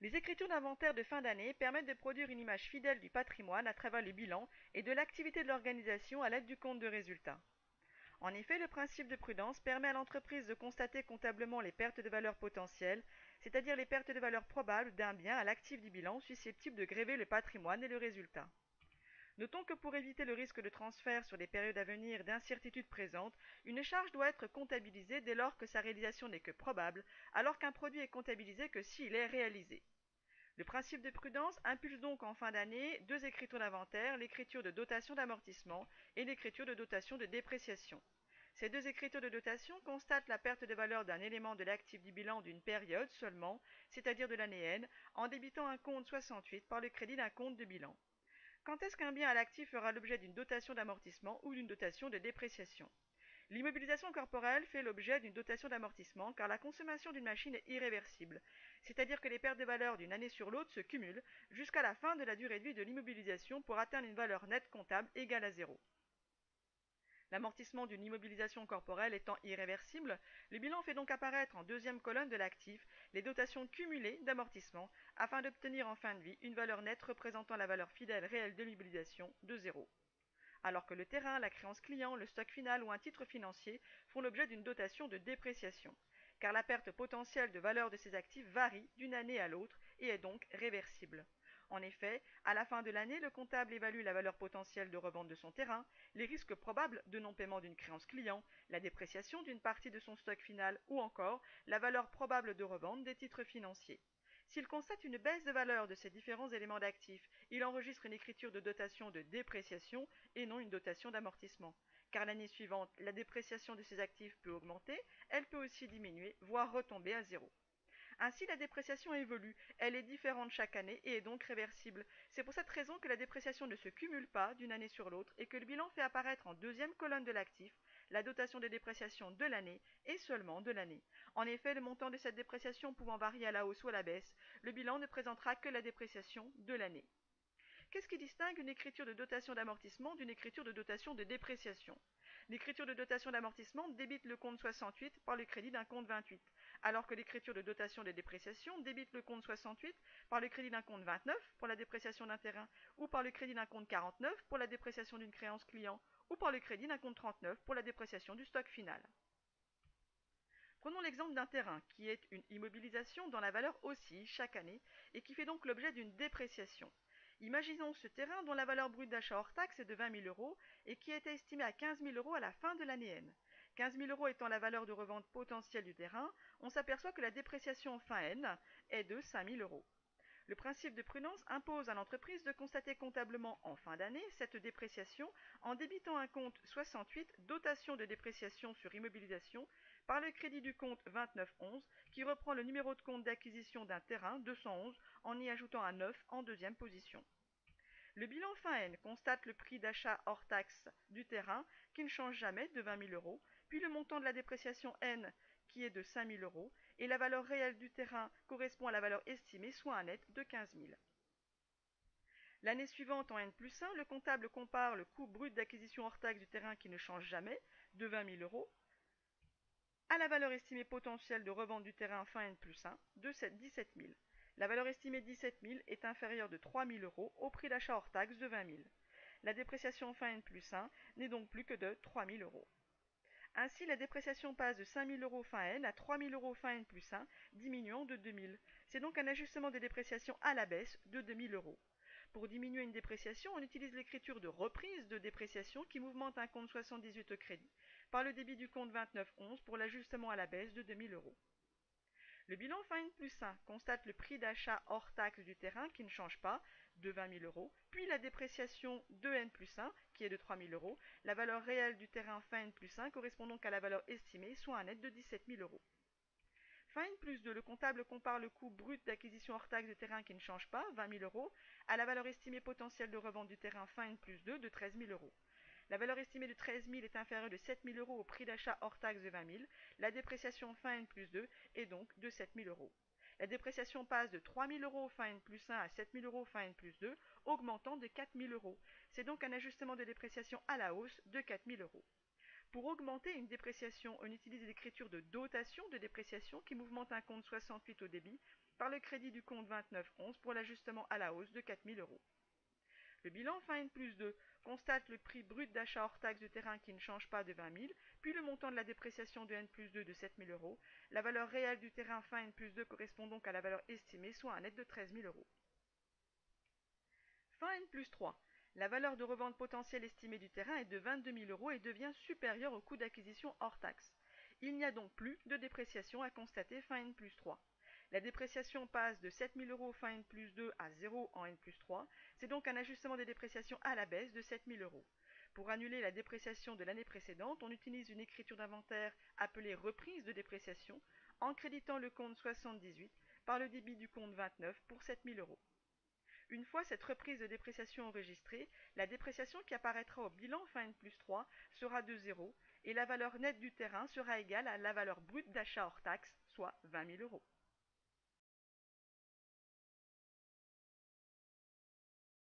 Les écritures d'inventaire de fin d'année permettent de produire une image fidèle du patrimoine à travers le bilan et de l'activité de l'organisation à l'aide du compte de résultat. En effet, le principe de prudence permet à l'entreprise de constater comptablement les pertes de valeur potentielles, c'est-à-dire les pertes de valeur probables d'un bien à l'actif du bilan susceptibles de gréver le patrimoine et le résultat. Notons que pour éviter le risque de transfert sur des périodes à venir d'incertitudes présentes, une charge doit être comptabilisée dès lors que sa réalisation n'est que probable, alors qu'un produit est comptabilisé que s'il est réalisé. Le principe de prudence impulse donc en fin d'année deux écritures d'inventaire, l'écriture de dotation d'amortissement et l'écriture de dotation de dépréciation. Ces deux écritures de dotation constatent la perte de valeur d'un élément de l'actif du bilan d'une période seulement, c'est-à-dire de l'année N, en débitant un compte 68 par le crédit d'un compte de bilan. Quand est-ce qu'un bien à l'actif fera l'objet d'une dotation d'amortissement ou d'une dotation de dépréciation? L'immobilisation corporelle fait l'objet d'une dotation d'amortissement car la consommation d'une machine est irréversible, c'est-à-dire que les pertes de valeur d'une année sur l'autre se cumulent jusqu'à la fin de la durée de vie de l'immobilisation pour atteindre une valeur nette comptable égale à zéro. L'amortissement d'une immobilisation corporelle étant irréversible, le bilan fait donc apparaître en deuxième colonne de l'actif les dotations cumulées d'amortissement afin d'obtenir en fin de vie une valeur nette représentant la valeur fidèle réelle de l'immobilisation de zéro. Alors que le terrain, la créance client, le stock final ou un titre financier font l'objet d'une dotation de dépréciation, car la perte potentielle de valeur de ces actifs varie d'une année à l'autre et est donc réversible. En effet, à la fin de l'année, le comptable évalue la valeur potentielle de revente de son terrain, les risques probables de non-paiement d'une créance client, la dépréciation d'une partie de son stock final ou encore la valeur probable de revente des titres financiers. S'il constate une baisse de valeur de ces différents éléments d'actifs, il enregistre une écriture de dotation de dépréciation et non une dotation d'amortissement. Car l'année suivante, la dépréciation de ces actifs peut augmenter, elle peut aussi diminuer, voire retomber à zéro. Ainsi, la dépréciation évolue, elle est différente chaque année et est donc réversible. C'est pour cette raison que la dépréciation ne se cumule pas d'une année sur l'autre et que le bilan fait apparaître en deuxième colonne de l'actif la dotation de dépréciation de l'année et seulement de l'année. En effet, le montant de cette dépréciation pouvant varier à la hausse ou à la baisse, le bilan ne présentera que la dépréciation de l'année. Qu'est-ce qui distingue une écriture de dotation d'amortissement d'une écriture de dotation de dépréciation? L'écriture de dotation d'amortissement débite le compte 68 par le crédit d'un compte 28, alors que l'écriture de dotation de dépréciation débite le compte 68 par le crédit d'un compte 29 pour la dépréciation d'un terrain, ou par le crédit d'un compte 49 pour la dépréciation d'une créance client, ou par le crédit d'un compte 39 pour la dépréciation du stock final. Prenons l'exemple d'un terrain qui est une immobilisation dont la valeur oscille chaque année et qui fait donc l'objet d'une dépréciation. Imaginons ce terrain dont la valeur brute d'achat hors taxe est de 20 000 euros et qui était estimé à 15 000 euros à la fin de l'année N. 15 000 euros étant la valeur de revente potentielle du terrain, on s'aperçoit que la dépréciation fin N est de 5 000 euros. Le principe de prudence impose à l'entreprise de constater comptablement en fin d'année cette dépréciation en débitant un compte 68 dotation de dépréciation sur immobilisation par le crédit du compte 2911 qui reprend le numéro de compte d'acquisition d'un terrain 211 en y ajoutant un 9 en deuxième position. Le bilan fin N constate le prix d'achat hors taxe du terrain qui ne change jamais de 20 000 euros, puis le montant de la dépréciation N qui est de 5 000 euros, et la valeur réelle du terrain correspond à la valeur estimée, soit un net de 15 000. L'année suivante, en N+1, le comptable compare le coût brut d'acquisition hors taxe du terrain qui ne change jamais, de 20 000 euros, à la valeur estimée potentielle de revente du terrain fin N+1 de 17 000. La valeur estimée 17 000 est inférieure de 3 000 euros au prix d'achat hors taxe de 20 000. La dépréciation fin N+1 n'est donc plus que de 3 000 euros. Ainsi, la dépréciation passe de 5 000 euros fin N à 3 000 euros fin N+1, diminuant de 2 000. C'est donc un ajustement de dépréciation à la baisse de 2 000 euros. Pour diminuer une dépréciation, on utilise l'écriture de reprise de dépréciation qui mouvemente un compte 78 au crédit par le débit du compte 2911 pour l'ajustement à la baisse de 2 000 euros. Le bilan fin N+1 constate le prix d'achat hors taxe du terrain qui ne change pas, de 20 000 euros, puis la dépréciation de N+1 qui est de 3 000 euros. La valeur réelle du terrain fin N+1 correspond donc à la valeur estimée, soit un net de 17 000 euros. Fin N+2, le comptable compare le coût brut d'acquisition hors taxe du terrain qui ne change pas, 20 000 euros, à la valeur estimée potentielle de revente du terrain fin N+2 de 13 000 euros. La valeur estimée de 13 000 est inférieure de 7 000 euros au prix d'achat hors taxe de 20 000. La dépréciation fin N+2 est donc de 7 000 euros. La dépréciation passe de 3 000 euros fin N+1 à 7 000 euros fin N+2, augmentant de 4 000 euros. C'est donc un ajustement de dépréciation à la hausse de 4 000 euros. Pour augmenter une dépréciation, on utilise l'écriture de dotation de dépréciation qui mouvemente un compte 68 au débit par le crédit du compte 2911 pour l'ajustement à la hausse de 4 000 euros. Le bilan fin N+2 constate le prix brut d'achat hors taxe de terrain qui ne change pas de 20 000, puis le montant de la dépréciation de N+2 de 7 000 euros. La valeur réelle du terrain fin N+2 correspond donc à la valeur estimée, soit un net de 13 000 euros. Fin N+3. La valeur de revente potentielle estimée du terrain est de 22 000 euros et devient supérieure au coût d'acquisition hors taxe. Il n'y a donc plus de dépréciation à constater fin N+3. La dépréciation passe de 7 000 euros fin N+2 à 0 en N+3. C'est donc un ajustement des dépréciations à la baisse de 7 000 euros. Pour annuler la dépréciation de l'année précédente, on utilise une écriture d'inventaire appelée reprise de dépréciation en créditant le compte 78 par le débit du compte 29 pour 7 000 euros. Une fois cette reprise de dépréciation enregistrée, la dépréciation qui apparaîtra au bilan fin N+3 sera de 0 et la valeur nette du terrain sera égale à la valeur brute d'achat hors taxe, soit 20 000 euros.